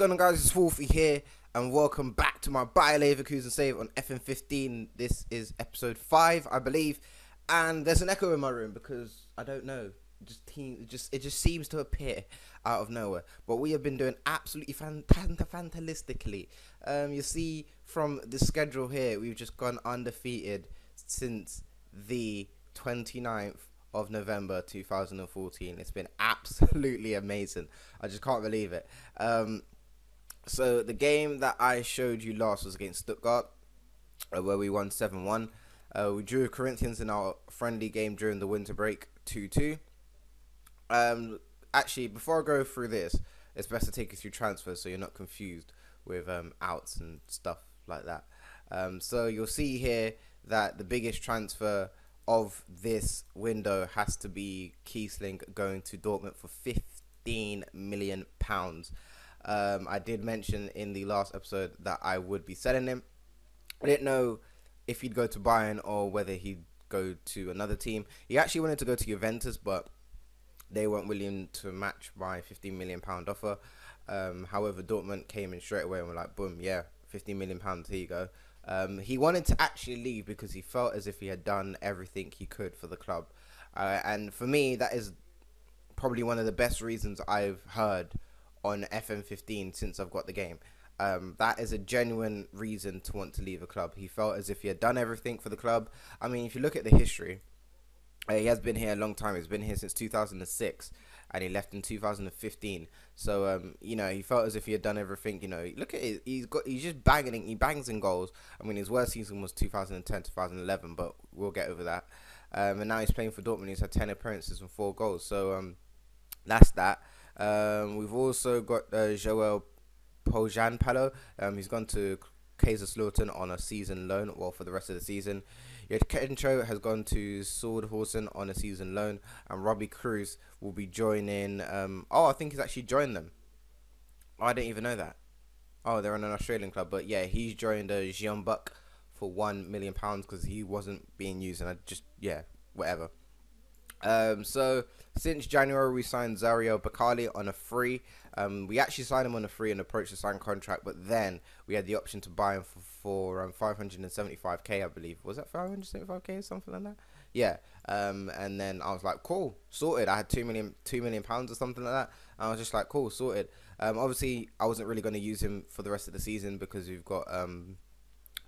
going on, guys? It's Wolfie here, and welcome back to my Bayer Leverkusen save on FM15. This is episode 5, I believe, and there's an echo in my room because I don't know. It just seems to appear out of nowhere. But we have been doing absolutely fantastically. You see from the schedule here, we've just gone undefeated since the 29th of November 2014. It's been absolutely amazing. I just can't believe it. So the game that I showed you last was against Stuttgart, where we won 7-1. We drew Corinthians in our friendly game during the winter break, 2-2. Actually, before I go through this, it's best to take you through transfers so you're not confused with outs and stuff like that. So you'll see here that the biggest transfer of this window has to be Kiesling going to Dortmund for £15 million. I did mention in the last episode that I would be selling him. I didn't know if he'd go to Bayern or whether he'd go to another team. He actually wanted to go to Juventus, but they weren't willing to match my £15 million offer. However, Dortmund came in straight away and were like, boom, yeah, £15 million, here you go. He wanted to actually leave because he felt as if he had done everything he could for the club. And for me, that is probably one of the best reasons I've heard on FM15 since I've got the game. That is a genuine reason to want to leave a club. He felt as if he had done everything for the club. I mean, if you look at the history, he has been here a long time. He's been here since 2006, and he left in 2015. So, he felt as if he had done everything. Look at it. He's just banging. He bangs in goals. I mean, his worst season was 2010, 2011, but we'll get over that. And now he's playing for Dortmund. He's had 10 appearances and 4 goals. So, that's that. We've also got Joel Pojanpalo. He's gone to Kaiserslautern on a season loan, for the rest of the season. Yet Kencho has gone to Swordhausen on a season loan, and Robbie Cruz will be joining. I think he's actually joined them. I didn't even know that. Oh, they're on an Australian club, but yeah, he's joined Jeonbuk for £1 million because he wasn't being used, and whatever. So since January we signed Zariel Bakali on a free. We actually signed him on a free and approached the signed contract, but then we had the option to buy him for 575k, I believe. Was that 575k or something like that? Yeah. And then I was like, cool, sorted. I had £2 million or something like that. And I was just like, cool, sorted. Obviously I wasn't really going to use him for the rest of the season because we've got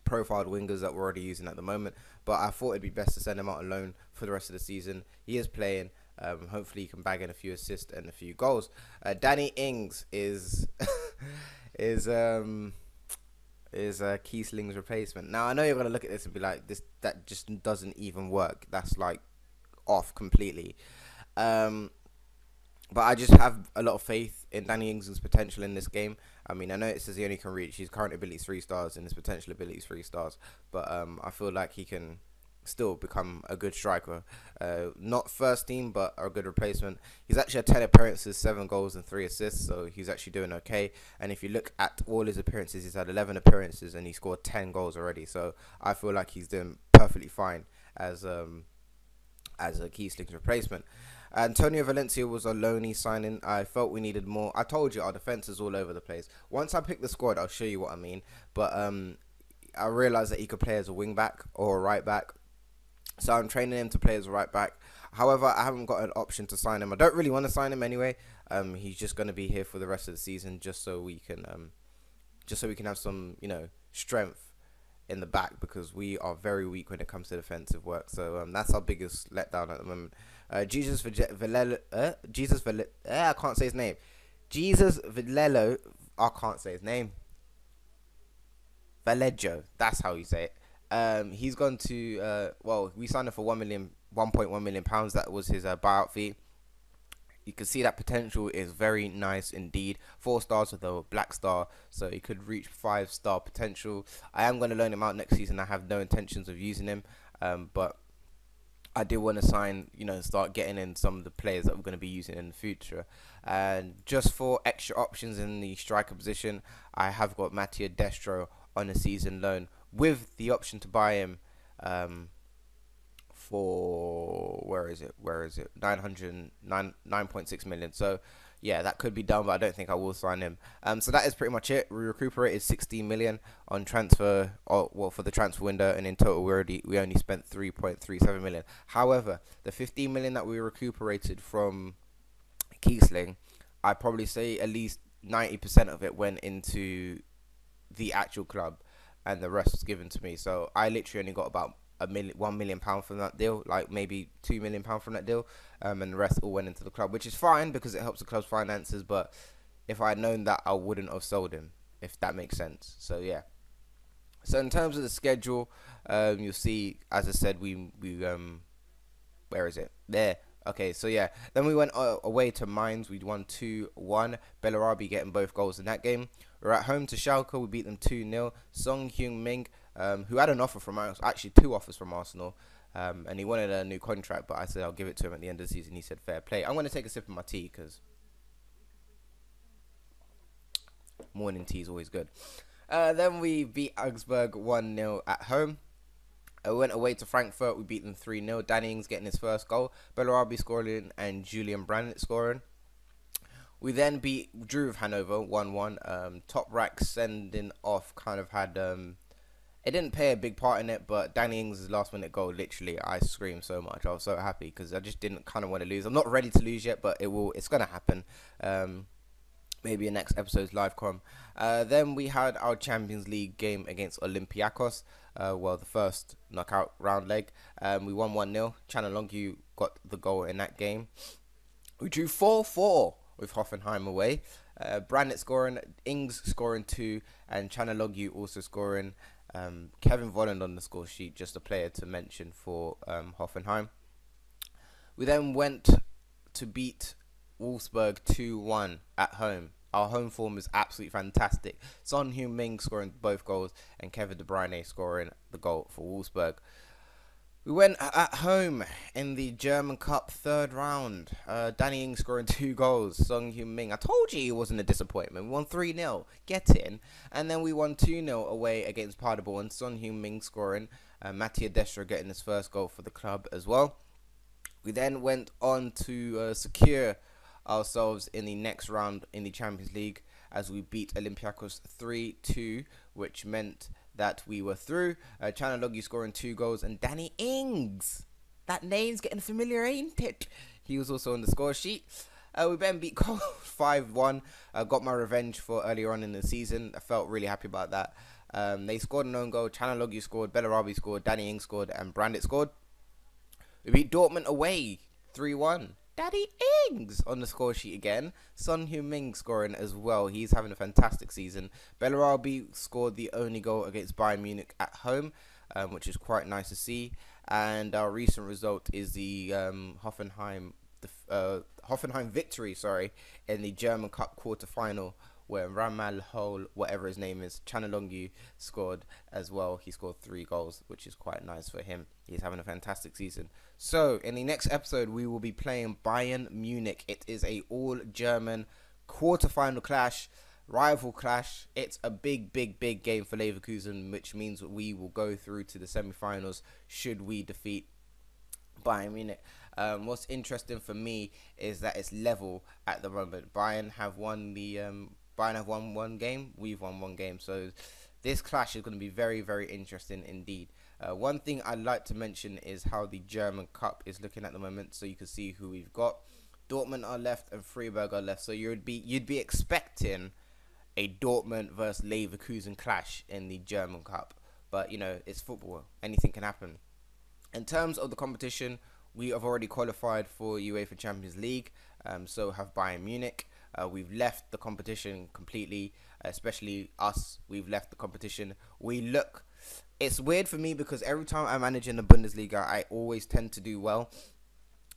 profiled wingers that we're already using at the moment, but I thought it'd be best to send him out on loan for the rest of the season. He is playing. Hopefully he can bag in a few assists and a few goals. Danny Ings is Kiesling's replacement. Now I know you're gonna look at this and be like, that just doesn't even work. That's like off completely. But I just have a lot of faith in Danny Ings' potential in this game. I mean, I know it says he only can reach his current ability is 3 stars and his potential ability is 3 stars, but I feel like he can still become a good striker. Not first team, but a good replacement. He's actually had 10 appearances, 7 goals and 3 assists, so he's actually doing okay. And if you look at all his appearances, he's had 11 appearances and he scored 10 goals already. So I feel like he's doing perfectly fine as a Kiesling's replacement. Antonio Valencia was a loanee signing. I felt we needed more. I told you our defense is all over the place. Once I pick the squad, I'll show you what I mean. But I realized that he could play as a wing back or a right back, so I'm training him to play as a right back. However, I haven't got an option to sign him. I don't really want to sign him anyway. He's just going to be here for the rest of the season, just so we can have some strength in the back, because we are very weak when it comes to defensive work. So that's our biggest letdown at the moment. Jesus Villelo, I can't say his name. Jesus Villelo, I can't say his name. Vallejo, that's how you say it. He's gone to we signed him for £1.1 million. That was his buyout fee. You can see that potential is very nice indeed. 4 stars with a black star, so he could reach 5-star potential. I am going to loan him out next season. I have no intentions of using him, but I do want to sign, start getting in some of the players that we're going to be using in the future. And just for extra options in the striker position, I have got Mattia Destro on a season loan with the option to buy him for where is it 9.6 million. So yeah, that could be done, but I don't think I will sign him. So that is pretty much it. We recuperated 16 million on transfer, or well, for the transfer window, and in total we only spent 3.37 million. However, the 15 million that we recuperated from Kiesling, I'd probably say at least 90% of it went into the actual club, and the rest was given to me. So I literally only got about £1 million from that deal, like maybe £2 million from that deal, and the rest all went into the club, which is fine because it helps the club's finances. But if I had known that, I wouldn't have sold him, if that makes sense. So yeah. So in terms of the schedule, you'll see, as I said, we where is it? There. Okay, so yeah. Then we went away to Mainz. We won 2-1. Bellarabi getting both goals in that game. We're at home to Schalke. We beat them 2-0. Song Heung-min, who had an offer from Arsenal, actually 2 offers from Arsenal, and he wanted a new contract, but I said I'll give it to him at the end of the season. He said fair play. I'm going to take a sip of my tea because morning tea is always good. Then we beat Augsburg 1-0 at home. We went away to Frankfurt. We beat them 3-0. Danny Ings getting his first goal. Bellarabi scoring and Julian Brandt scoring. We then drew with Hanover 1-1. Top Rack sending off kind of had it didn't play a big part in it, but Danny Ings' last minute goal, literally, I screamed so much. I was so happy because I just didn't kind of want to lose. I'm not ready to lose yet, but it's gonna happen. Maybe in next episode's live com. Then we had our Champions League game against Olympiacos. Well, the first knockout round leg. We won 1-0. Chanalongu got the goal in that game. We drew 4-4 with Hoffenheim away. Brandt scoring, Ings scoring 2, and Chanalongu also scoring. Kevin Volland on the score sheet, just a player to mention for Hoffenheim. We then went to beat Wolfsburg 2-1 at home. Our home form is absolutely fantastic. Son Heung-min scoring both goals and Kevin De Bruyne scoring the goal for Wolfsburg. We went at home in the German Cup third round. Danny Ings scoring 2 goals. Son Heung-min, I told you he wasn't a disappointment. We won 3-0. Get in. And then we won 2-0 away against Paderborn. Son Heung-min scoring. Mattia Destra getting his first goal for the club as well. We then went on to secure ourselves in the next round in the Champions League as we beat Olympiacos 3-2, which meant that we were through. Chanaloglu scoring 2 goals, and Danny Ings, that name's getting familiar, ain't it? He was also on the score sheet. We then beat Cole 5-1. Got my revenge for earlier on in the season. I felt really happy about that. They scored an own goal. Chanaloglu scored, Bellarabi scored, Danny Ings scored, and Brandt scored. We beat Dortmund away 3-1. Daddy Ings on the score sheet again. Son Heung-min scoring as well. He's having a fantastic season. Bellarabi scored the only goal against Bayern Munich at home, which is quite nice to see. And our recent result is the Hoffenheim victory, in the German Cup quarter-final, where Ramal Hol, whatever his name is, Chanalongu scored as well. He scored 3 goals, which is quite nice for him. He's having a fantastic season. So, in the next episode, we will be playing Bayern Munich. It is a all-German quarter-final clash, rival clash. It's a big game for Leverkusen, which means we will go through to the semi-finals should we defeat Bayern Munich. What's interesting for me is that it's level at the moment. Bayern have won one game. We've won 1 game. So this clash is going to be very, very interesting indeed. One thing I'd like to mention is how the German Cup is looking at the moment. So you can see who we've got. Dortmund are left and Freiburg are left. So you'd be expecting a Dortmund versus Leverkusen clash in the German Cup. But, you know, it's football. Anything can happen. In terms of the competition, we have already qualified for UEFA Champions League. So have Bayern Munich. We've left the competition completely, especially us. We've left the competition. It's weird for me because every time I manage in the Bundesliga, I always tend to do well.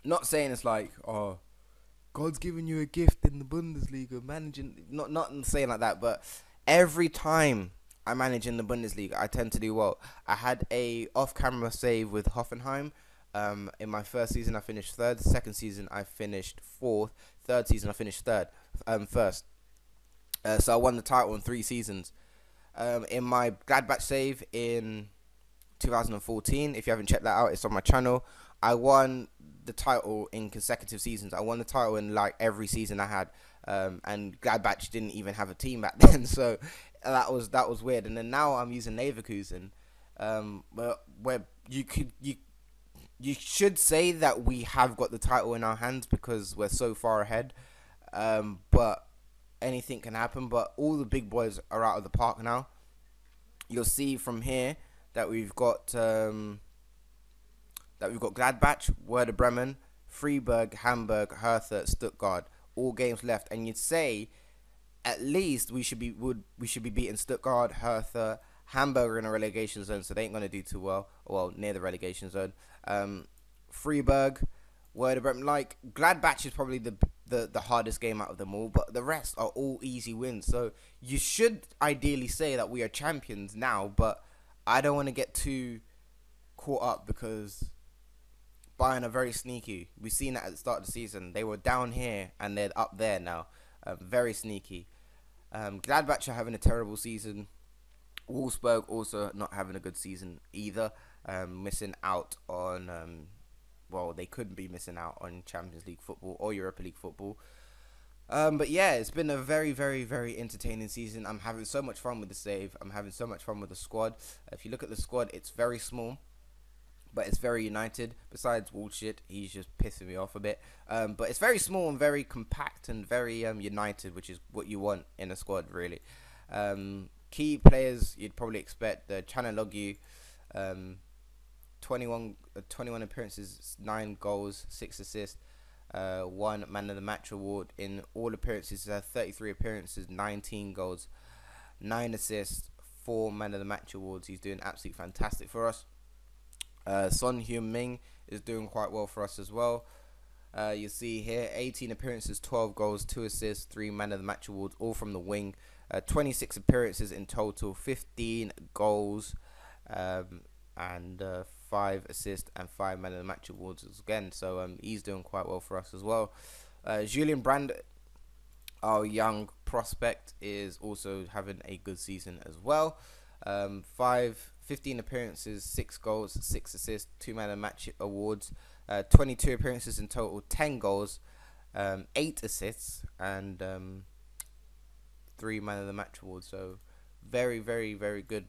Not saying it's like, oh, God's giving you a gift in the Bundesliga, managing. Not saying like that, but every time I manage in the Bundesliga, I tend to do well. I had a off-camera save with Hoffenheim. In my first season, I finished 3rd. Second season, I finished 4th. Third season, I finished 1st. So I won the title in 3 seasons. In my Gladbach save in 2014, if you haven't checked that out, it's on my channel. I won the title in consecutive seasons. I won the title in like every season I had, and Gladbach didn't even have a team back then, so that was weird. And then now I'm using Leverkusen, where you should say that we have got the title in our hands because we're so far ahead, but anything can happen. But all the big boys are out of the park now. You'll see from here that we've got Gladbach, Werder Bremen, Freiburg, Hamburg, Hertha, Stuttgart, all games left, and you'd say at least we should be beating Stuttgart, Hertha, Hamburg are in a relegation zone, so they ain't gonna do too well. Well, near the relegation zone. Freiburg, Werder Bremen, like Gladbach is probably the hardest game out of them all, but the rest are all easy wins. So you should ideally say that we are champions now, but I don't want to get too caught up because Bayern are very sneaky. We've seen that at the start of the season. They were down here and they're up there now. Very sneaky. Gladbach are having a terrible season. Wolfsburg also not having a good season either. Missing out on, well, they couldn't be missing out on Champions League football or Europa League football. But yeah, it's been a very, very, very entertaining season. I'm having so much fun with the save. I'm having so much fun with the squad. If you look at the squad, it's very small, but it's very united. Besides Bullshit, he's just pissing me off a bit. But it's very small and very compact and very united, which is what you want in a squad, really. Key players you'd probably expect: Chanaloglu, 21 appearances, 9 goals, 6 assists, 1 man of the match award in all appearances. 33 appearances, 19 goals, 9 assists, 4 man of the match awards. He's doing absolutely fantastic for us. Son Heung-min is doing quite well for us as well. You see here 18 appearances, 12 goals, 2 assists, 3 man of the match awards, all from the wing. 26 appearances in total, 15 goals, and 5 assists and 5 man of the match awards again. So he's doing quite well for us as well. Julian Brand, our young prospect, is also having a good season as well. 15 appearances, 6 goals, 6 assists, 2 man of the match awards, 22 appearances in total, 10 goals, 8 assists, and 3 man of the match awards. So very, very, very good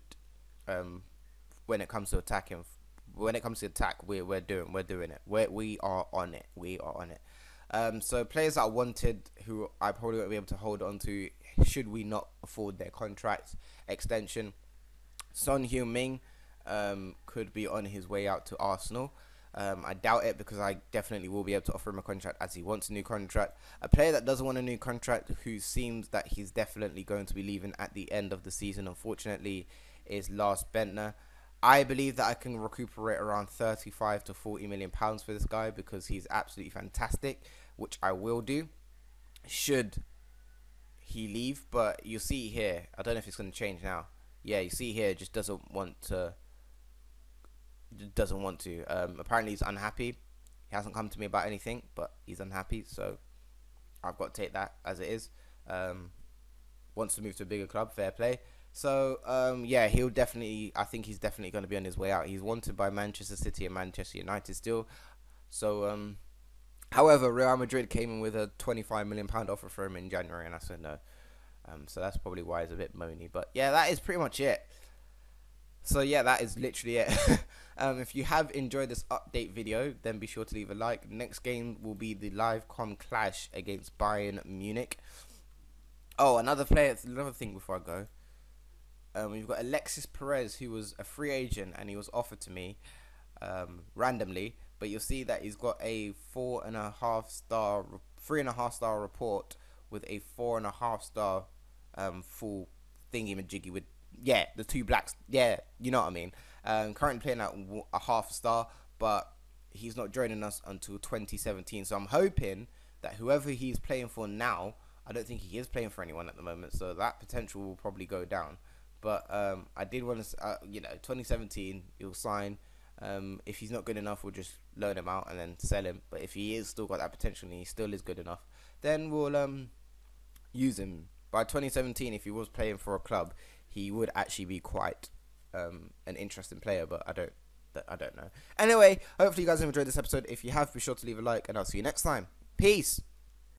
when it comes to attacking. When it comes to attack, we're doing it. We are on it. So players that I wanted, who I probably won't be able to hold on to, should we not afford their contract extension. Son Heung-min could be on his way out to Arsenal. I doubt it because I definitely will be able to offer him a contract as he wants a new contract. A player that doesn't want a new contract, who seems that he's definitely going to be leaving at the end of the season, unfortunately, is Lars Bentner. I believe that I can recuperate around 35 to 40 million pounds for this guy because he's absolutely fantastic, which I will do should he leave. But you'll see here, I don't know if it's going to change now. Yeah, you see here, just doesn't want to. Apparently he's unhappy. He hasn't come to me about anything, but he's unhappy, so I've got to take that as it is. Wants to move to a bigger club, fair play. So yeah, I think he's definitely going to be on his way out. He's wanted by Manchester City and Manchester United still. So however, Real Madrid came in with a £25 million offer for him in January, and I said no. So that's probably why he's a bit moany. But yeah, that is pretty much it. So yeah, that is literally it. If you have enjoyed this update video, then be sure to leave a like. Next game will be the live com clash against Bayern Munich. Oh, another thing before I go. We've got Alexis Perez, who was a free agent and he was offered to me randomly, but you'll see that he's got a 3.5 star report with a 4.5 star full thingy majiggy with the 2 blacks. Yeah, you know what I mean. Currently playing at a half star, but he's not joining us until 2017. So I'm hoping that whoever he's playing for now, I don't think he is playing for anyone at the moment, so that potential will probably go down. But I did want to, 2017 he'll sign. If he's not good enough, we'll just loan him out and then sell him. But if he is still got that potential and he still is good enough, then we'll use him. By 2017, if he was playing for a club, he would actually be quite an interesting player. But I don't I don't know. Anyway, hopefully you guys have enjoyed this episode. If you have, be sure to leave a like, and I'll see you next time. Peace.